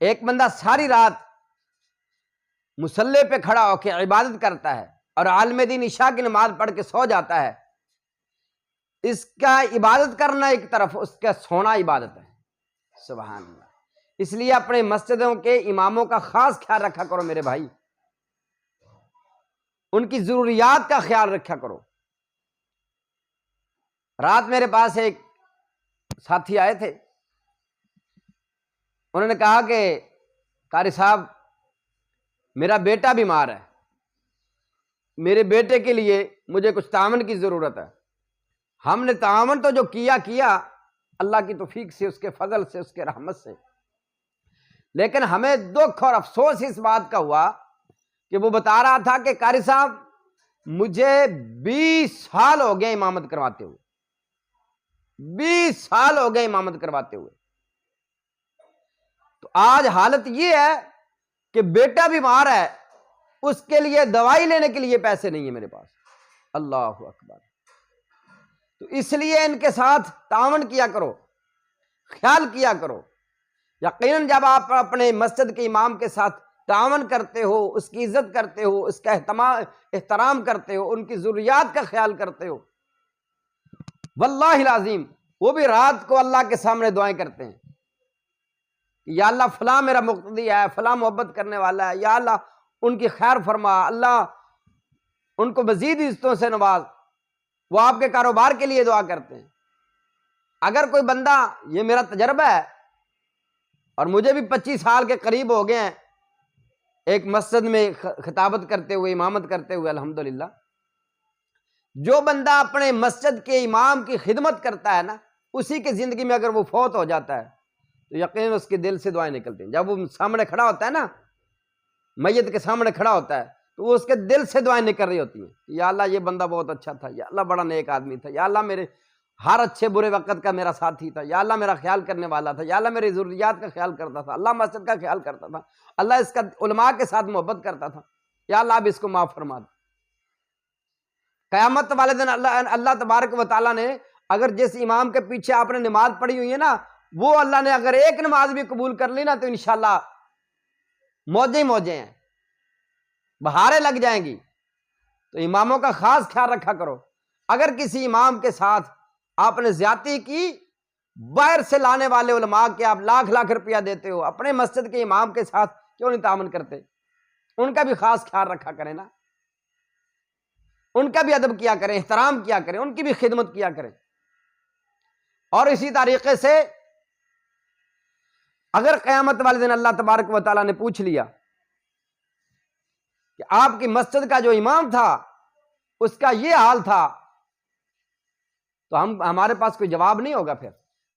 ایک بندہ ساری رات مصلی پہ کھڑا ہو کے عبادت کرتا ہے اور عالم دین عشاء کی نماز پڑھ کے سو جاتا ہے، اس کا عبادت کرنا ایک طرف، اس کا سونا عبادت ہے۔ سبحان اللہ۔ اس لیے اپنے مسجدوں کے اماموں کا خاص خیال رکھا کرو میرے بھائی، ان کی ضروریات کا خیال رکھا کرو۔ رات میرے پاس ایک ساتھی آئے تھے، انہوں نے کہا کہ قاری صاحب میرا بیٹا بیمار ہے، میرے بیٹے کے لیے مجھے کچھ تعاون کی ضرورت ہے۔ ہم نے تعاون تو جو کیا اللہ کی توفیق سے، اس کے فضل سے، اس کے رحمت سے، لیکن ہمیں دکھ اور افسوس اس بات کا ہوا کہ وہ بتا رہا تھا کہ قاری صاحب مجھے 20 سال ہو گئے امامت کرواتے ہوئے، 20 سال ہو گئے امامت کرواتے ہوئے، تو آج حالت یہ ہے کہ بیٹا بیمار ہے، اس کے لیے دوائی لینے کے لیے پیسے نہیں ہیں میرے پاس۔ اللہ اکبر۔ تو اس لیے ان کے ساتھ تعاون کیا کرو، خیال کیا کرو۔ یقیناً جب آپ اپنے مسجد کے امام کے ساتھ تعاون کرتے ہو، اس کی عزت کرتے ہو، اس کا احترام کرتے ہو، ان کی ضروریات کا خیال کرتے ہو، واللہ العظیم وہ بھی رات کو اللہ کے سامنے دعائیں کرتے ہیں، یا اللہ فلاں میرا مقتدی ہے، فلاں محبت کرنے والا ہے، یا اللہ ان کی خیر فرما، اللہ ان کو مزید عزتوں سے نواز۔ وہ آپ کے کاروبار کے لیے دعا کرتے ہیں۔ اگر کوئی بندہ، یہ میرا تجربہ ہے اور مجھے بھی 25 سال کے قریب ہو گئے ہیں ایک مسجد میں خطابت کرتے ہوئے، امامت کرتے ہوئے، الحمدللہ، جو بندہ اپنے مسجد کے امام کی خدمت کرتا ہے نا، اسی کی زندگی میں اگر وہ فوت ہو جاتا ہے تو یقیناً اس کے دل سے دعائیں نکلتی ہیں۔ جب وہ سامنے کھڑا ہوتا ہے نا، میت کے سامنے کھڑا ہوتا ہے، تو وہ اس کے دل سے دعائیں نکل رہی ہوتی ہیں، یا اللہ یہ بندہ بہت اچھا تھا، یا اللہ بڑا نیک آدمی تھا، یا اللہ میرے ہر اچھے برے وقت کا میرا ساتھی تھا، یا اللہ میرا خیال کرنے والا تھا، یا اللہ میری ضروریات کا خیال کرتا تھا، اللہ مسجد کا خیال کرتا تھا، اللہ اس کا علماء کے ساتھ محبت کرتا تھا، یا اللہ اب اس کو معاف فرما دے۔ قیامت والے دن اللہ تبارک و تعالیٰ نے اگر جس امام کے پیچھے آپ نے نماز پڑھی ہوئی ہے نا، وہ اللہ نے اگر ایک نماز بھی قبول کر لی نا، تو انشاءاللہ موجیں موجیں ہیں، بہاریں لگ جائیں گی۔ تو اماموں کا خاص خیال رکھا کرو۔ اگر کسی امام کے ساتھ آپ نے زیادتی کی، باہر سے لانے والے علماء کے آپ لاکھ لاکھ روپیہ دیتے ہو، اپنے مسجد کے امام کے ساتھ کیوں نہیں تعاون کرتے؟ ان کا بھی خاص خیال رکھا کریں نا، ان کا بھی ادب کیا کریں، احترام کیا کریں، ان کی بھی خدمت کیا کریں۔ اور اسی طریقے سے اگر قیامت والے دن اللہ تبارک و تعالیٰ نے پوچھ لیا کہ آپ کی مسجد کا جو امام تھا اس کا یہ حال تھا، تو ہمارے پاس کوئی جواب نہیں ہوگا پھر۔